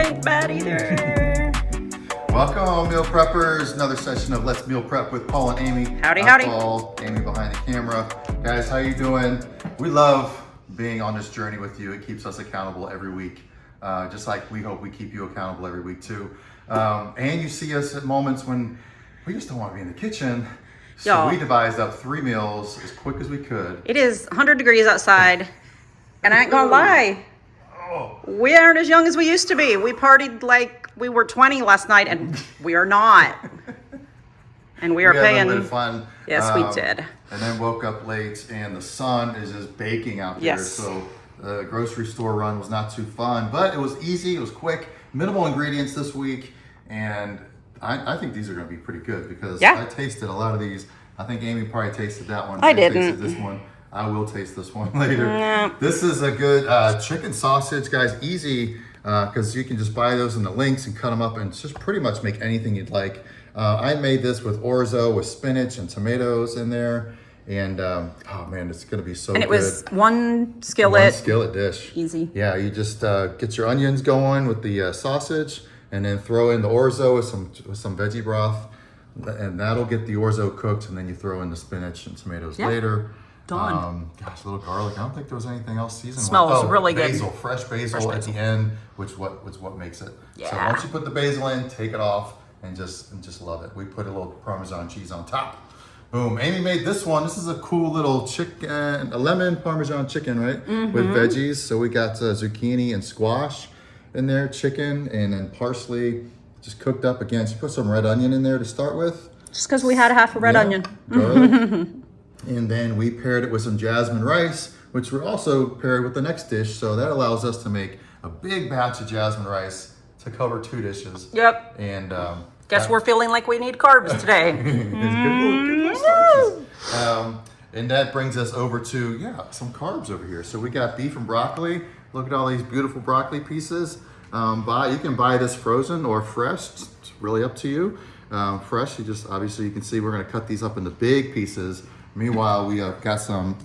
ain't bad either. Welcome, meal preppers. Another session of Let's Meal Prep with Paul and Amy. Howdy, I'm howdy. Paul, Amy behind the camera. Guys, how you doing? We love being on this journey with you. It keeps us accountable every week. Just like we hope we keep you accountable every week too. And you see us at moments when we just don't want to be in the kitchen. So Y'all. we devised up 3 meals as quick as we could. It is 100 degrees outside, and I ain't gonna lie, we aren't as young as we used to be. We partied like we were 20 last night, and we are not. And we are We had a paying. little bit of fun. Yes, we did. And then woke up late, and the sun is just baking out there. Yes. So the grocery store run was not too fun, but it was easy. It was quick. Minimal ingredients this week, and I think these are going to be pretty good because Yeah. I tasted a lot of these. I think Amy probably tasted that one. I didn't. Tasted this one. I will taste this one later. Yeah. This is a good chicken sausage, guys. Easy because you can just buy those in the links and cut them up and just pretty much make anything you'd like. I made this with orzo, with spinach and tomatoes in there. And oh man, it's gonna be so good. And it was one skillet. One skillet dish. Easy. Yeah, you just get your onions going with the sausage, and then throw in the orzo with some veggie broth, and that'll get the orzo cooked. And then you throw in the spinach and tomatoes later. Done. Gosh, a little garlic. I don't think there was anything else seasoned. Smells really good. Basil, fresh basil at the end, which what makes it. So Yeah. once you put the basil in, take it off, and just love it. We put a little Parmesan cheese on top. Boom. Amy made this one. This is a cool little chicken, a lemon Parmesan chicken, right? With veggies. So we got zucchini and squash in there, chicken, and then parsley just cooked up again. She put some red onion in there to start with. Just because we had half a red onion. Garlic. And then we paired it with some jasmine rice, which we're also paired with the next dish. So that allows us to make a big batch of jasmine rice to cover 2 dishes. Yep. And Guess we're feeling like we need carbs today. good starches. And that brings us over to, some carbs over here. So we got beef and broccoli. Look at all these beautiful broccoli pieces. You can buy this frozen or fresh. It's really up to you. Fresh, obviously you can see we're gonna cut these up into big pieces. Meanwhile, we got some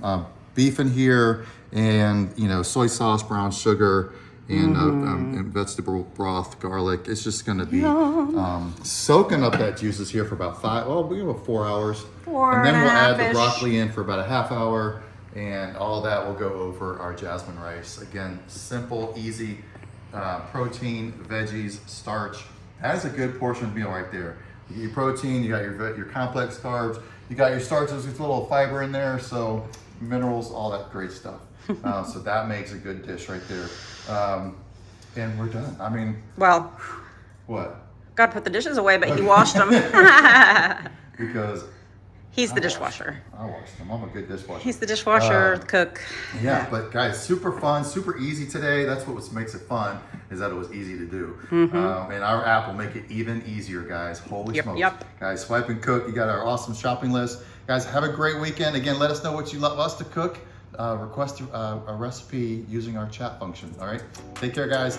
beef in here and, soy sauce, brown sugar, and vegetable broth, garlic. It's just going to be soaking up that juices here for about 4 hours. And then we'll add the broccoli in for about a half hour, and all that will go over our jasmine rice. Again, simple, easy, protein, veggies, starch. That's a good portion meal right there. You get your protein, you got your complex carbs, you got your starches with a little fiber in there, so minerals, all that great stuff. So that makes a good dish right there. And we're done. I mean, Well, what? God put the dishes away, but he washed them. Because He's the dishwasher. I washed them. I'm a good dishwasher. He's the dishwasher, the cook. Yeah, but guys, super fun, super easy today. That's what makes it fun, is that it was easy to do. And our app will make it even easier, guys. Holy smokes. Yep. Guys, swipe and cook. You got our awesome shopping list. Guys, have a great weekend. Again, let us know what you love us to cook. Request a recipe using our chat function. All right? Take care, guys.